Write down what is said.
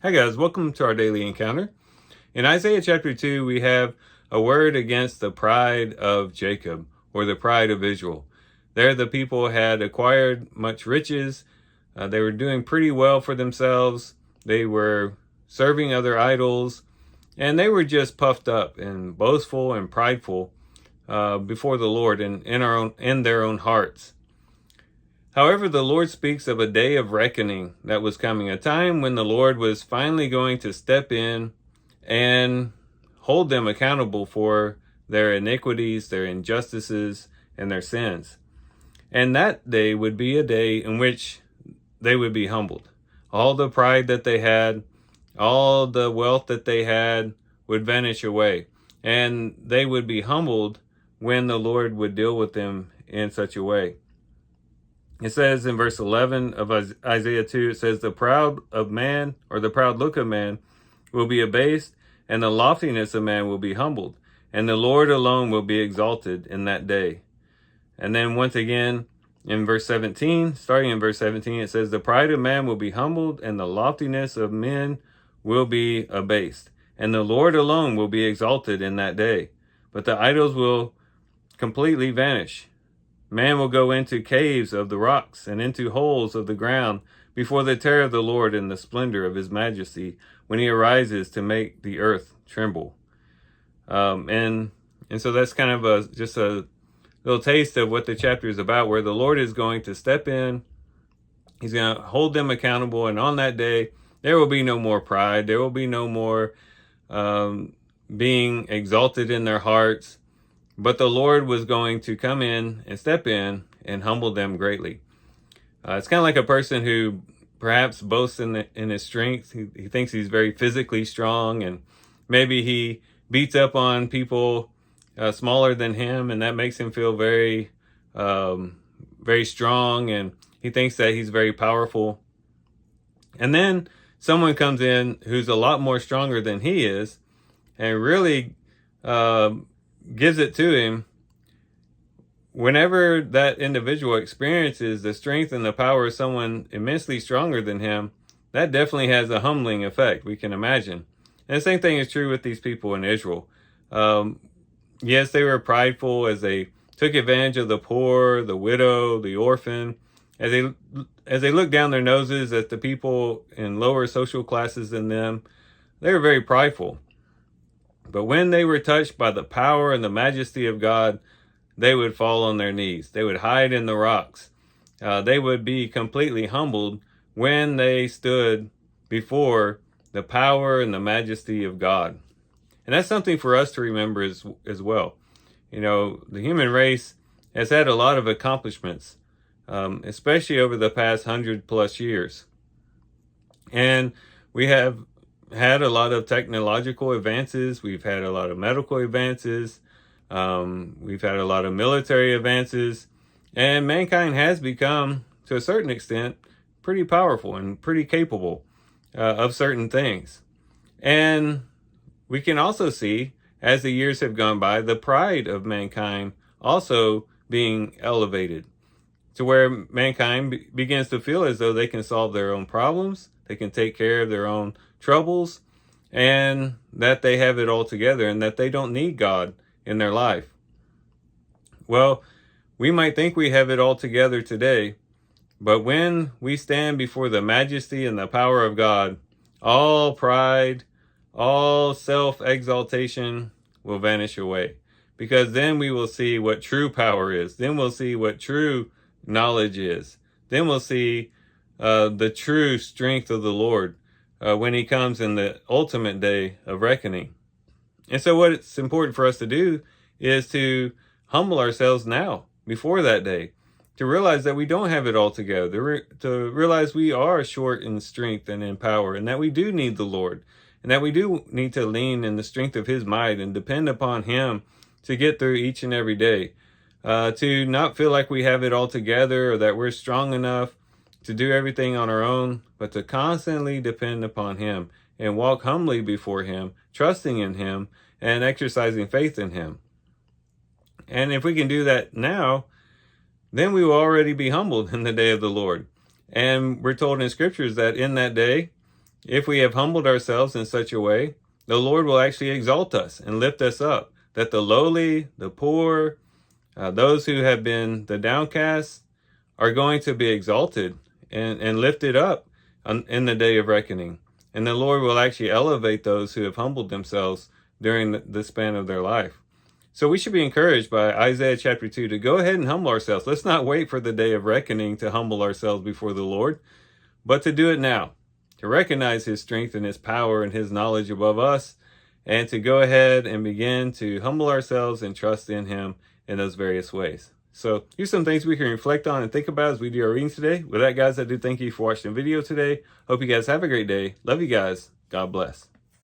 Hi guys, welcome to our daily encounter. In Isaiah chapter 2, we have a word against the pride of Jacob, or the pride of Israel. There the people had acquired much riches. They were doing pretty well for themselves. They were serving other idols, and they were just puffed up and boastful and prideful before the Lord and in their own hearts. However, the Lord speaks of a day of reckoning that was coming, a time when the Lord was finally going to step in and hold them accountable for their iniquities, their injustices, and their sins. And that day would be a day in which they would be humbled. All the pride that they had, all the wealth that they had would vanish away. And they would be humbled when the Lord would deal with them in such a way. It says in verse 11 of Isaiah 2, it says, the proud of man, or the proud look of man, will be abased, and the loftiness of man will be humbled, and the Lord alone will be exalted in that day. And then once again, in verse 17, starting in verse 17, it says, the pride of man will be humbled, and the loftiness of men will be abased, and the Lord alone will be exalted in that day. But the idols will completely vanish. Man will go into caves of the rocks and into holes of the ground before the terror of the Lord and the splendor of his majesty when he arises to make the earth tremble. And so that's kind of just a little taste of what the chapter is about, where the Lord is going to step in. He's going to hold them accountable. And on that day, there will be no more pride. There will be no more being exalted in their hearts. But the Lord was going to come in and step in and humble them greatly. It's kind of like a person who perhaps boasts in his strength. He thinks he's very physically strong, and maybe he beats up on people smaller than him, and that makes him feel very, very strong, and he thinks that he's very powerful. And then someone comes in who's a lot more stronger than he is, and really gives it to him. Whenever that individual experiences the strength and the power of someone immensely stronger than him, that definitely has a humbling effect, we can imagine. And the same thing is true with these people in Israel. Yes, they were prideful as they took advantage of the poor, the widow, the orphan, as they looked down their noses at the people in lower social classes than them. They were very prideful. But when they were touched by the power and the majesty of God, they would fall on their knees. They would hide in the rocks. They would be completely humbled when they stood before the power and the majesty of God. And that's something for us to remember as well. You know, the human race has had a lot of accomplishments, especially over the past 100+ years. And we have had a lot of technological advances. We've had a lot of medical advances. We've had a lot of military advances. And mankind has become, to a certain extent, pretty powerful and pretty capable of certain things. And we can also see, as the years have gone by, the pride of mankind also being elevated to where mankind begins to feel as though they can solve their own problems, they can take care of their own troubles, and that they have it all together and that they don't need God in their life. Well, we might think we have it all together today, but when we stand before the majesty and the power of God, all pride, all self-exaltation will vanish away, because then we will see what true power is. Then we'll see what true knowledge is. Then we'll see the true strength of the Lord when he comes in the ultimate day of reckoning. And so what it's important for us to do is to humble ourselves now before that day, to realize that we don't have it all together, to realize we are short in strength and in power, and that we do need the Lord, and that we do need to lean in the strength of his might and depend upon him to get through each and every day, to not feel like we have it all together or that we're strong enough to do everything on our own, but to constantly depend upon him and walk humbly before him, trusting in him and exercising faith in him. And if we can do that now, then we will already be humbled in the day of the Lord. And we're told in scriptures that in that day, If we have humbled ourselves in such a way, the Lord will actually exalt us and lift us up, that the lowly, the poor, those who have been the downcast are going to be exalted and lifted up in the day of reckoning. And the Lord will actually elevate those who have humbled themselves during the span of their life. So we should be encouraged by Isaiah chapter 2 to go ahead and humble ourselves. Let's not wait for the day of reckoning to humble ourselves before the Lord, but to do it now, to recognize his strength and his power and his knowledge above us, and to go ahead and begin to humble ourselves and trust in him in those various ways. So here's some things we can reflect on and think about as we do our reading today. With that, guys, I do thank you for watching the video today. Hope you guys have a great day. Love you guys. God bless.